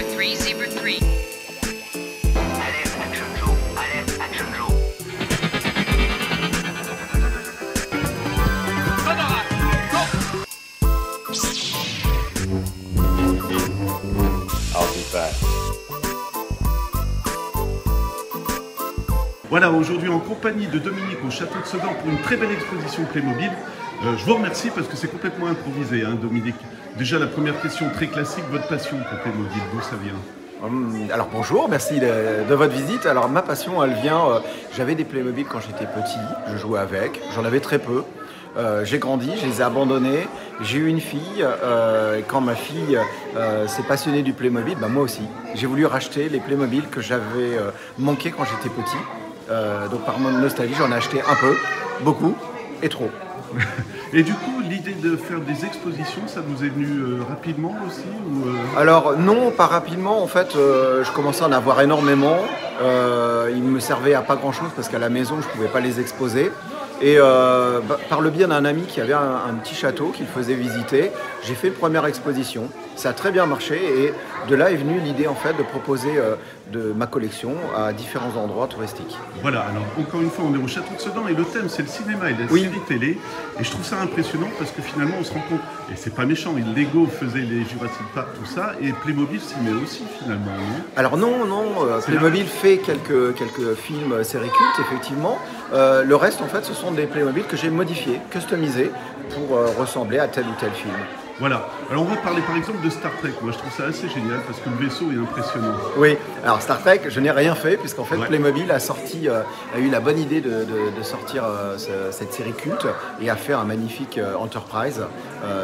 Zebra 3, Zebra 3. Alerte Action Joe. Alerte Action Joe. I'll be back. Voilà, aujourd'hui en compagnie de Dominique au Château de Sedan pour une très belle exposition Playmobil. Je vous remercie parce que c'est complètement improvisé, hein, Dominique. Déjà, la première question très classique, votre passion pour Playmobil, d'où ça vient? Alors bonjour, merci de votre visite. Alors ma passion, elle vient, j'avais des Playmobil quand j'étais petit, je jouais avec, j'en avais très peu. J'ai grandi, je les ai abandonnés, j'ai eu une fille, et quand ma fille s'est passionnée du Playmobil, bah moi aussi. J'ai voulu racheter les Playmobil que j'avais manqué quand j'étais petit. Donc par mon nostalgie, j'en ai acheté un peu, beaucoup et trop. Et du coup, l'idée de faire des expositions, ça vous est venu rapidement aussi ou Alors non, pas rapidement. En fait, je commençais à en avoir énormément. Ils me servaient à pas grand-chose parce qu'à la maison, je ne pouvais pas les exposer. Et par le biais d'un ami qui avait un petit château qu'il faisait visiter, j'ai fait une première exposition. Ça a très bien marché et de là est venue l'idée en fait de proposer de ma collection à différents endroits touristiques. Voilà, alors encore une fois, on est au Château de Sedan et le thème c'est le cinéma et la Oui. série télé. Et je trouve ça impressionnant parce que finalement on se rend compte, et c'est pas méchant, Lego faisait les Jurassic Park, tout ça, et Playmobil s'y met aussi finalement, non? Alors non, Playmobil fait quelques films, séries cultes, effectivement. Le reste, en fait, ce sont des Playmobil que j'ai modifiés, customisés pour ressembler à tel ou tel film. Voilà, alors on va parler par exemple de Star Trek. Moi je trouve ça assez génial parce que le vaisseau est impressionnant. Oui, alors Star Trek, je n'ai rien fait puisqu'en fait Ouais. Playmobil a eu la bonne idée de sortir cette série culte et a fait un magnifique Enterprise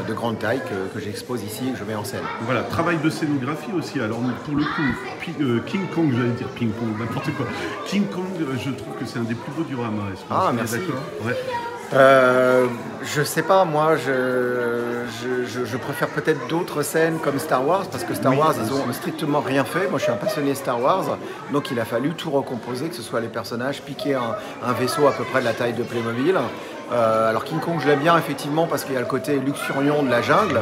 de grande taille que j'expose ici et que je mets en scène. Voilà, travail de scénographie aussi. Alors pour le coup, King Kong, j'allais dire ping pong, n'importe quoi. King Kong, je trouve que c'est un des plus beaux dioramas. Est-ce que vous êtes Merci. d'accord? Ouais. Je sais pas, moi je préfère peut-être d'autres scènes comme Star Wars parce que Star Oui, Wars bien ils ont sûr. strictement rien fait. Moi je suis un passionné Star Wars, donc il a fallu tout recomposer, que ce soit les personnages, piquer un vaisseau à peu près de la taille de Playmobil. Alors King Kong je l'aime bien effectivement parce qu'il y a le côté luxuriant de la jungle,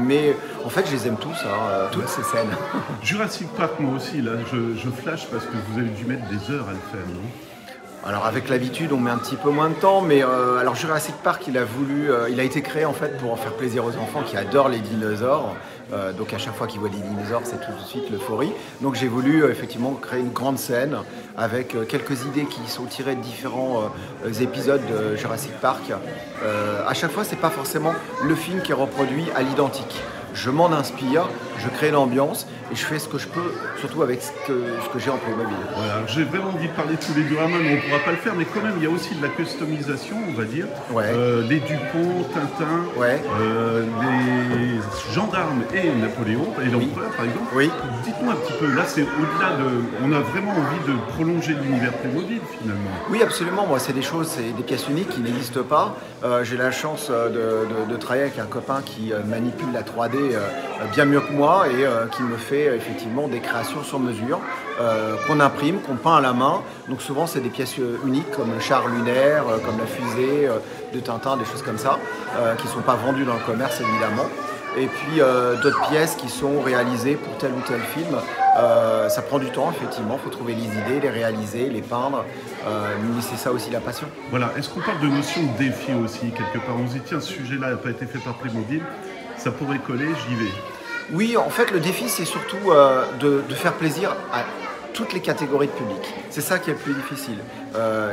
mais en fait je les aime tous, hein, toutes ces scènes. Jurassic Park, moi aussi, là, je flash parce que vous avez dû mettre des heures à le faire, non? Alors avec l'habitude, on met un petit peu moins de temps, mais alors Jurassic Park, il a été créé en fait pour faire plaisir aux enfants qui adorent les dinosaures. Donc à chaque fois qu'ils voient des dinosaures, c'est tout de suite l'euphorie. Donc j'ai voulu effectivement créer une grande scène avec quelques idées qui sont tirées de différents épisodes de Jurassic Park. À chaque fois, c'est pas forcément le film qui est reproduit à l'identique. Je m'en inspire, je crée l'ambiance et je fais ce que je peux, surtout avec ce que j'ai en Playmobil. Voilà, alors j'ai vraiment envie de parler de tous les dioramas, mais on ne pourra pas le faire. Mais quand même, il y a aussi de la customisation, on va dire. Ouais. Les Dupont, Tintin, Ouais. les gendarmes et Napoléon, et l'empereur par exemple. Oui. Dites-moi un petit peu, là c'est au-delà de... On a vraiment envie de prolonger l'univers Playmobil finalement. Oui, absolument. Moi, c'est des pièces uniques qui n'existent pas. J'ai la chance de travailler avec un copain qui manipule la 3D bien mieux que moi et qui me fait effectivement des créations sur mesure qu'on imprime, qu'on peint à la main. Donc souvent, c'est des pièces uniques comme le char lunaire, comme la fusée de Tintin, des choses comme ça, qui ne sont pas vendues dans le commerce évidemment. Et puis d'autres pièces qui sont réalisées pour tel ou tel film. Ça prend du temps, effectivement. Il faut trouver les idées, les réaliser, les peindre. Mais c'est ça aussi la passion. Voilà, est-ce qu'on parle de notion de défi aussi quelque part? On se dit tiens, ce sujet-là n'a pas été fait par Playmobil, ça pourrait coller, j'y vais. Oui, en fait, le défi, c'est surtout de faire plaisir à toutes les catégories de public. C'est ça qui est le plus difficile.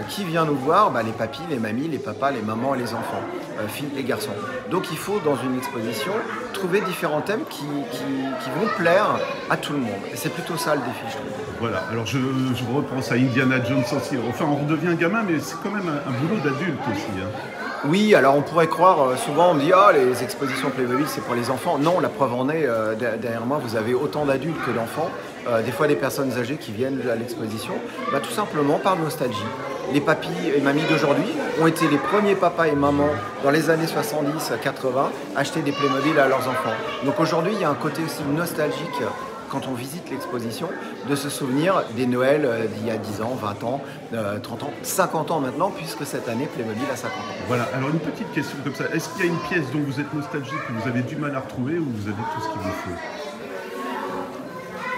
Qui vient nous voir? Les papis, les mamies, les papas, les mamans et les enfants, filles et garçons. Donc il faut, dans une exposition, trouver différents thèmes qui vont plaire à tout le monde. Et c'est plutôt ça le défi, je trouve. Voilà, alors je repense à Indiana Jones aussi. Enfin, on redevient gamin, mais c'est quand même un boulot d'adulte aussi. Hein. Oui, alors on pourrait croire, souvent on me dit « Ah, les expositions Playmobil, c'est pour les enfants ». Non, la preuve en est, derrière moi, vous avez autant d'adultes que d'enfants. Des fois des personnes âgées qui viennent à l'exposition, tout simplement par nostalgie. Les papis et mamies d'aujourd'hui ont été les premiers papas et mamans dans les années 70-80 à acheter des Playmobil à leurs enfants. Donc aujourd'hui, il y a un côté aussi nostalgique quand on visite l'exposition, de se souvenir des Noëls d'il y a 10 ans, 20 ans, 30 ans, 50 ans maintenant, puisque cette année, Playmobil a 50 ans. Voilà, alors une petite question comme ça. Est-ce qu'il y a une pièce dont vous êtes nostalgique, que vous avez du mal à retrouver, ou vous avez tout ce qu'il vous faut?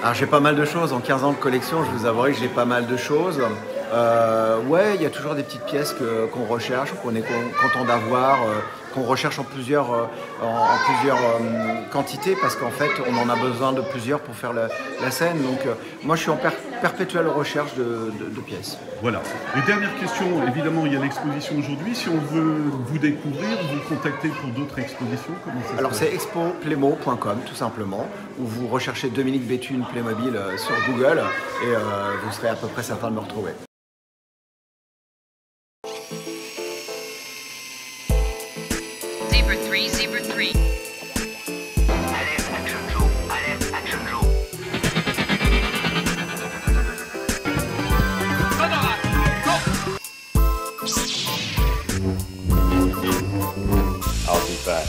Alors j'ai pas mal de choses, en 15 ans de collection, je vous avouerai que j'ai pas mal de choses. Ouais, il y a toujours des petites pièces qu'on recherche, qu'on est content d'avoir, qu'on recherche en plusieurs quantités parce qu'en fait on en a besoin de plusieurs pour faire la scène. Donc moi je suis en perpétuelle recherche de pièces. Voilà. Et dernière question, évidemment il y a l'exposition aujourd'hui. Si on veut vous découvrir, vous contacter pour d'autres expositions, comment ça se passe? Alors c'est expoplaymo.com tout simplement, où vous recherchez Dominique Béthune Playmobil sur Google et vous serez à peu près certain de me retrouver. Zebra 3, Zebra 3. Alerte Action Show. Alerte Action Show. I'll be back.